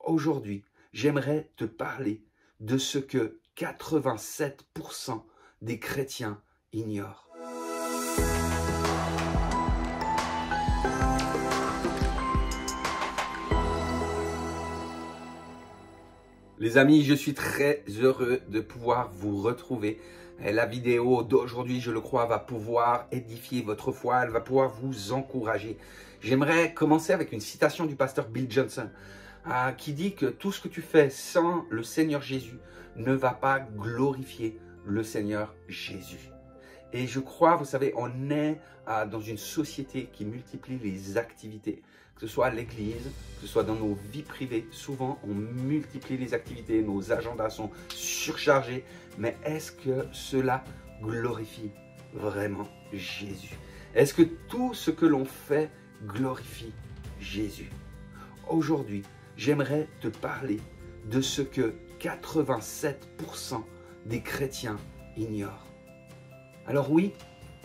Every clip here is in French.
Aujourd'hui, j'aimerais te parler de ce que 87% des chrétiens ignorent. Les amis, je suis très heureux de pouvoir vous retrouver. Et la vidéo d'aujourd'hui, je le crois, va pouvoir édifier votre foi, elle va pouvoir vous encourager. J'aimerais commencer avec une citation du pasteur Bill Johnson qui dit que tout ce que tu fais sans le Seigneur Jésus ne va pas glorifier le Seigneur Jésus. Et je crois, vous savez, on est dans une société qui multiplie les activités, que ce soit à l'église, que ce soit dans nos vies privées. Souvent, on multiplie les activités, nos agendas sont surchargés. Mais est-ce que cela glorifie vraiment Jésus? Est-ce que tout ce que l'on fait glorifie Jésus? Aujourd'hui, j'aimerais te parler de ce que 87% des chrétiens ignorent. Alors oui,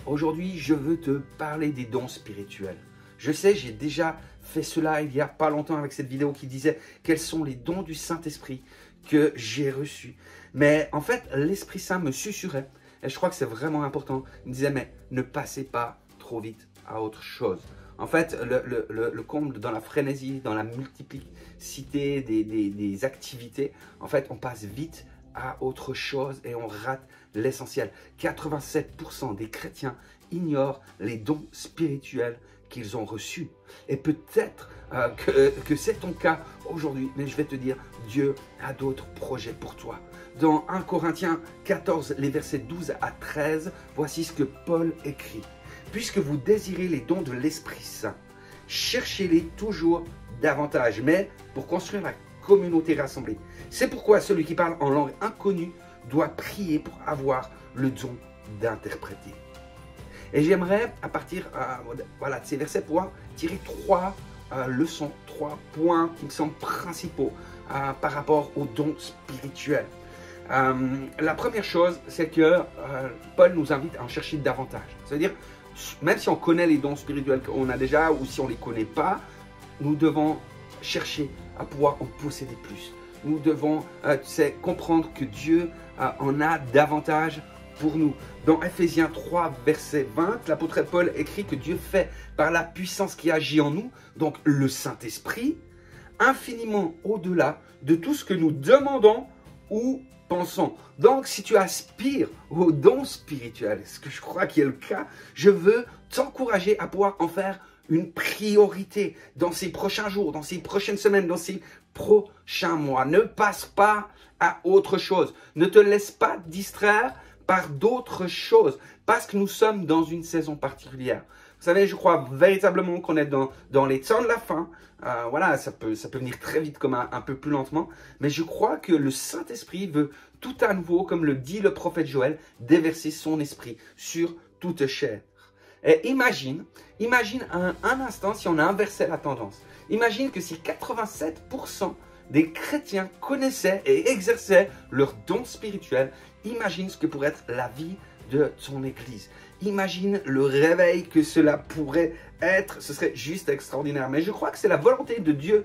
aujourd'hui, je veux te parler des dons spirituels. Je sais, j'ai déjà fait cela il n'y a pas longtemps avec cette vidéo qui disait quels sont les dons du Saint-Esprit que j'ai reçus. Mais en fait, l'Esprit Saint me susurrait, et je crois que c'est vraiment important. Il me disait, mais ne passez pas trop vite à autre chose. En fait, le comble dans la frénésie, dans la multiplicité des activités, en fait, on passe vite à autre chose et on rate l'essentiel. 87% des chrétiens ignorent les dons spirituels qu'ils ont reçus. Et peut-être que c'est ton cas aujourd'hui, mais je vais te dire, Dieu a d'autres projets pour toi. Dans 1 Corinthiens 14, les versets 12 à 13, voici ce que Paul écrit. « Puisque vous désirez les dons de l'Esprit Saint, cherchez-les toujours davantage, mais pour construire la communauté rassemblée. C'est pourquoi celui qui parle en langue inconnue doit prier pour avoir le don d'interpréter. » Et j'aimerais, à partir de ces versets, pouvoir tirer trois leçons, 3 points qui me semblent principaux par rapport aux dons spirituels. La première chose, c'est que Paul nous invite à en chercher davantage. C'est-à-dire, même si on connaît les dons spirituels qu'on a déjà, ou si on ne les connaît pas, nous devons chercher à pouvoir en posséder plus. Nous devons comprendre que Dieu en a davantage pour nous. Dans Ephésiens 3, verset 20, l'apôtre Paul écrit que Dieu fait par la puissance qui agit en nous, donc le Saint-Esprit, infiniment au-delà de tout ce que nous demandons ou pensons. Donc, si tu aspires aux dons spirituels, ce que je crois qui est le cas, je veux t'encourager à pouvoir en faire une priorité dans ces prochains jours, dans ces prochaines semaines, dans ces prochains mois. Ne passe pas à autre chose. Ne te laisse pas distraire par d'autres choses, parce que nous sommes dans une saison particulière. Vous savez, je crois véritablement qu'on est dans les temps de la fin. Voilà, ça peut venir très vite comme un peu plus lentement, mais je crois que le Saint-Esprit veut tout à nouveau, comme le dit le prophète Joël, déverser son esprit sur toute chair. Et imagine un instant si on inversait la tendance. Imagine que si 87% des chrétiens connaissaient et exerçaient leurs dons spirituels, imagine ce que pourrait être la vie de ton église. Imagine le réveil que cela pourrait être. Ce serait juste extraordinaire. Mais je crois que c'est la volonté de Dieu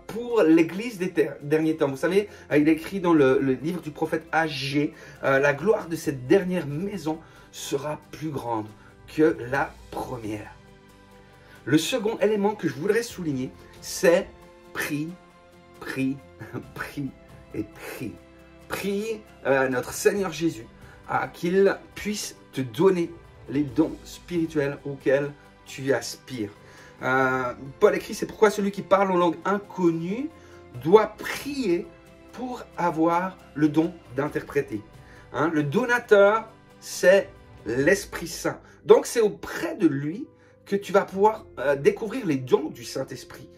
pour l'église des derniers temps. Vous savez, il écrit dans le livre du prophète Agé, la gloire de cette dernière maison sera plus grande que la première. Le second élément que je voudrais souligner, c'est prie, prie, prie et prie. Prie notre Seigneur Jésus qu'il puisse te donner les dons spirituels auxquels tu aspires. Paul écrit, c'est pourquoi celui qui parle en langue inconnue doit prier pour avoir le don d'interpréter. Le donateur, c'est l'Esprit Saint. Donc, c'est auprès de lui que tu vas pouvoir découvrir les dons du Saint-Esprit.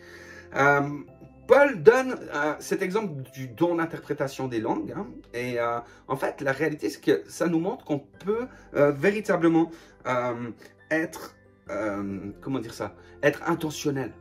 Paul donne cet exemple du don d'interprétation des langues. Et en fait, la réalité, c'est que ça nous montre qu'on peut véritablement être intentionnel.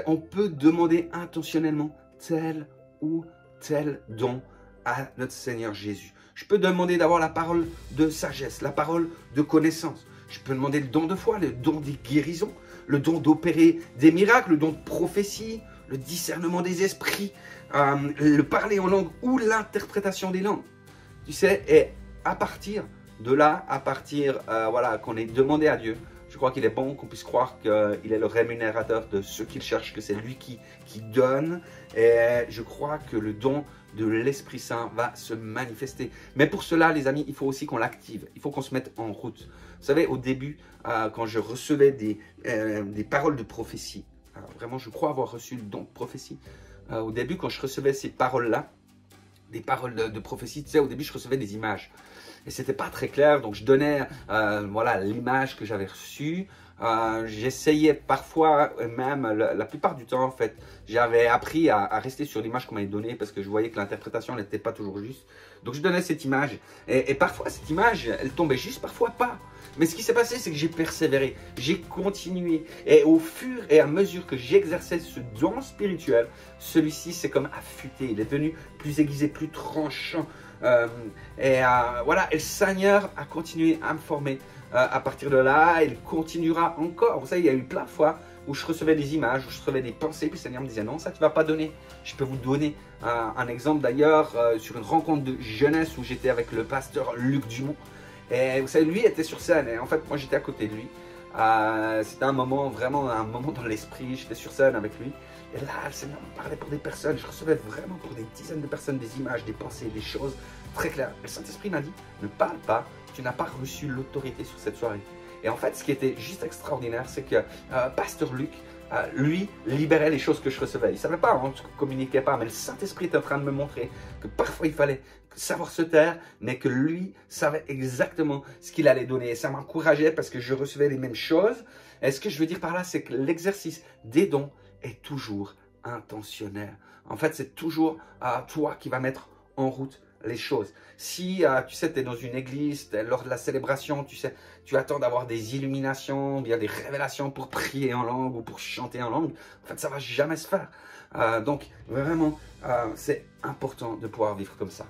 On peut demander intentionnellement tel ou tel don à notre Seigneur Jésus. Je peux demander d'avoir la parole de sagesse, la parole de connaissance. Je peux demander le don de foi, le don des guérisons, le don d'opérer des miracles, le don de prophétie, le discernement des esprits, le parler en langue ou l'interprétation des langues. Tu sais, et à partir de là, voilà, qu'on ait demandé à Dieu, je crois qu'il est bon qu'on puisse croire qu'il est le rémunérateur de ceux qu'il cherche, que c'est lui qui donne. Et je crois que le don de l'Esprit Saint va se manifester. Mais pour cela, les amis, il faut aussi qu'on l'active. Il faut qu'on se mette en route. Vous savez, au début, quand je recevais des paroles de prophétie, vraiment, je crois avoir reçu le don de prophétie. Au début, quand je recevais ces paroles-là, des paroles de prophétie, tu sais, au début, je recevais des images. Et c'était pas très clair, donc je donnais voilà, l'image que j'avais reçue. J'essayais parfois, même la plupart du temps en fait, j'avais appris à rester sur l'image qu'on m'avait donnée parce que je voyais que l'interprétation n'était pas toujours juste. Donc je donnais cette image et parfois cette image, elle tombait juste, parfois pas. Mais ce qui s'est passé, c'est que j'ai persévéré, j'ai continué. Et au fur et à mesure que j'exerçais ce don spirituel, celui-ci s'est comme affûté, il est devenu plus aiguisé, plus tranchant. Voilà, et le Seigneur a continué à me former. À partir de là, il continuera encore. Vous savez, il y a eu plein de fois où je recevais des images, où je recevais des pensées, puis le Seigneur me disait non, ça tu vas pas donner. Je peux vous donner un exemple d'ailleurs sur une rencontre de jeunesse où j'étais avec le pasteur Luc Dumont. Et vous savez, lui était sur scène et en fait moi j'étais à côté de lui. C'était un moment, vraiment un moment dans l'esprit, j'étais sur scène avec lui. Et là, le Seigneur me parlait pour des personnes, je recevais vraiment pour des dizaines de personnes des images, des pensées, des choses très claires. Le Saint-Esprit m'a dit, ne parle pas, tu n'as pas reçu l'autorité sur cette soirée. Et en fait, ce qui était juste extraordinaire, c'est que Pasteur Luc, lui, libérait les choses que je recevais. Il ne savait pas, on ne communiquait pas, mais le Saint-Esprit était en train de me montrer que parfois il fallait savoir se taire, mais que lui savait exactement ce qu'il allait donner. Et ça m'encourageait parce que je recevais les mêmes choses. Et ce que je veux dire par là, c'est que l'exercice des dons est toujours intentionnel. En fait, c'est toujours toi qui vas mettre en route les choses. Si tu sais, tu es dans une église, lors de la célébration, tu sais, tu attends d'avoir des illuminations, bien des révélations pour prier en langue ou pour chanter en langue, en fait, ça va jamais se faire. Donc, vraiment, c'est important de pouvoir vivre comme ça.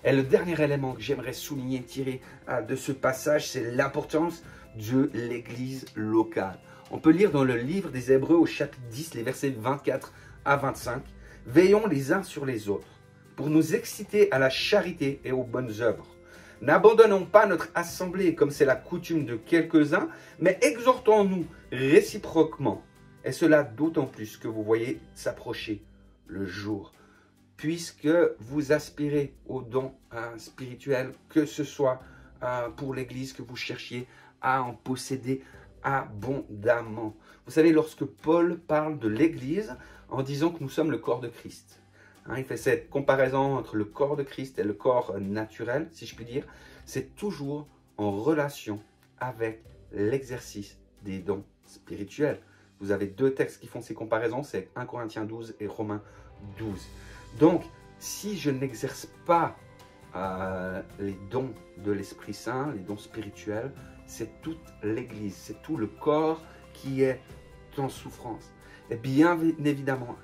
Et le dernier élément que j'aimerais souligner, tirer de ce passage, c'est l'importance de l'église locale. On peut lire dans le livre des Hébreux au chapitre 10, les versets 24 à 25, « Veillons les uns sur les autres, pour nous exciter à la charité et aux bonnes œuvres. N'abandonnons pas notre assemblée comme c'est la coutume de quelques-uns, mais exhortons-nous réciproquement, et cela d'autant plus que vous voyez s'approcher le jour. Puisque vous aspirez aux dons spirituels, que ce soit pour l'Église, que vous cherchiez à en posséder abondamment. » Vous savez, lorsque Paul parle de l'Église en disant que nous sommes le corps de Christ, il fait cette comparaison entre le corps de Christ et le corps naturel, si je puis dire. C'est toujours en relation avec l'exercice des dons spirituels. Vous avez deux textes qui font ces comparaisons, c'est 1 Corinthiens 12 et Romains 12. Donc, si je n'exerce pas les dons de l'Esprit Saint, les dons spirituels, c'est toute l'Église, c'est tout le corps qui est en souffrance. Et bien évidemment,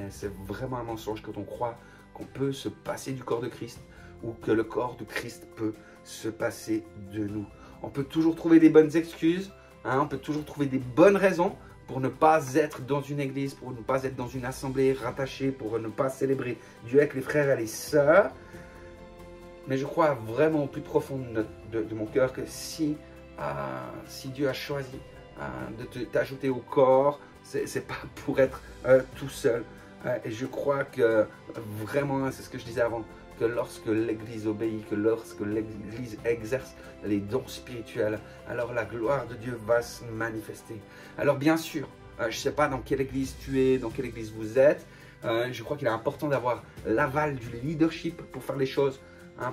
c'est vraiment un mensonge quand on croit qu'on peut se passer du corps de Christ ou que le corps de Christ peut se passer de nous. On peut toujours trouver des bonnes excuses, on peut toujours trouver des bonnes raisons pour ne pas être dans une église, pour ne pas être dans une assemblée rattachée, pour ne pas célébrer Dieu avec les frères et les sœurs. Mais je crois vraiment au plus profond de mon cœur que si Dieu a choisi de t'ajouter au corps, c'est pas pour être tout seul. Et je crois que vraiment, c'est ce que je disais avant, que lorsque l'Église obéit, que lorsque l'Église exerce les dons spirituels, alors la gloire de Dieu va se manifester. Alors bien sûr, je ne sais pas dans quelle Église tu es, dans quelle Église vous êtes. Je crois qu'il est important d'avoir l'aval du leadership pour faire les choses.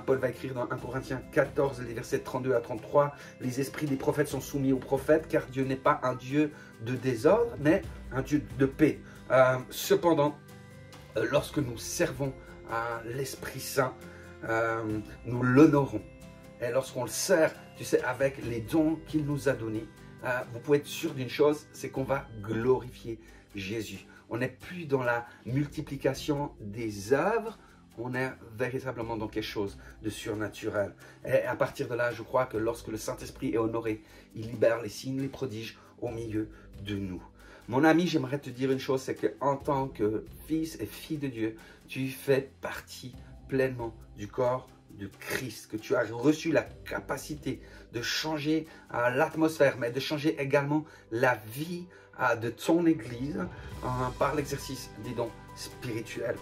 Paul va écrire dans 1 Corinthiens 14, les versets 32 à 33, « Les esprits des prophètes sont soumis aux prophètes, car Dieu n'est pas un Dieu de désordre, mais un Dieu de paix. Cependant, lorsque nous servons à l'Esprit Saint, nous l'honorons. Et lorsqu'on le sert, tu sais, avec les dons qu'il nous a donnés, vous pouvez être sûr d'une chose, c'est qu'on va glorifier Jésus. On n'est plus dans la multiplication des œuvres, on est véritablement dans quelque chose de surnaturel. Et à partir de là, je crois que lorsque le Saint-Esprit est honoré, il libère les signes, les prodiges au milieu de nous. Mon ami, j'aimerais te dire une chose, c'est qu'en tant que fils et fille de Dieu, tu fais partie pleinement du corps de Christ, que tu as reçu la capacité de changer l'atmosphère, mais de changer également la vie de ton Église par l'exercice des dons spirituels.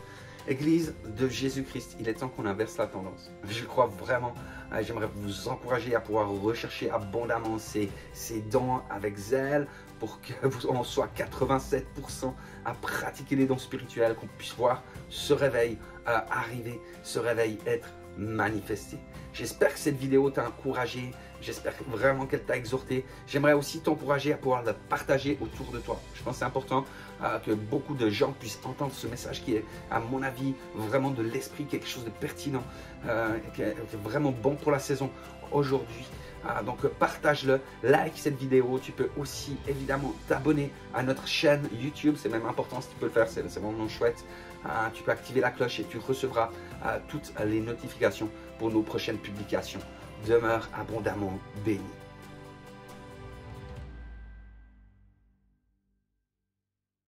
Église de Jésus-Christ, il est temps qu'on inverse la tendance. Je crois vraiment, j'aimerais vous encourager à pouvoir rechercher abondamment ces dons avec zèle pour qu'on soit 87% à pratiquer les dons spirituels, qu'on puisse voir ce réveil arriver, ce réveil être manifesté. J'espère que cette vidéo t'a encouragé, j'espère vraiment qu'elle t'a exhorté. J'aimerais aussi t'encourager à pouvoir le partager autour de toi. Je pense que c'est important que beaucoup de gens puissent entendre ce message qui est, à mon avis, vraiment de l'esprit, quelque chose de pertinent, qui est vraiment bon pour la saison aujourd'hui. Donc partage-le, like cette vidéo. Tu peux aussi évidemment t'abonner à notre chaîne YouTube. C'est même important si tu peux le faire, c'est vraiment chouette. Tu peux activer la cloche et tu recevras toutes les notifications pour nos prochaines publications. Demeure abondamment béni.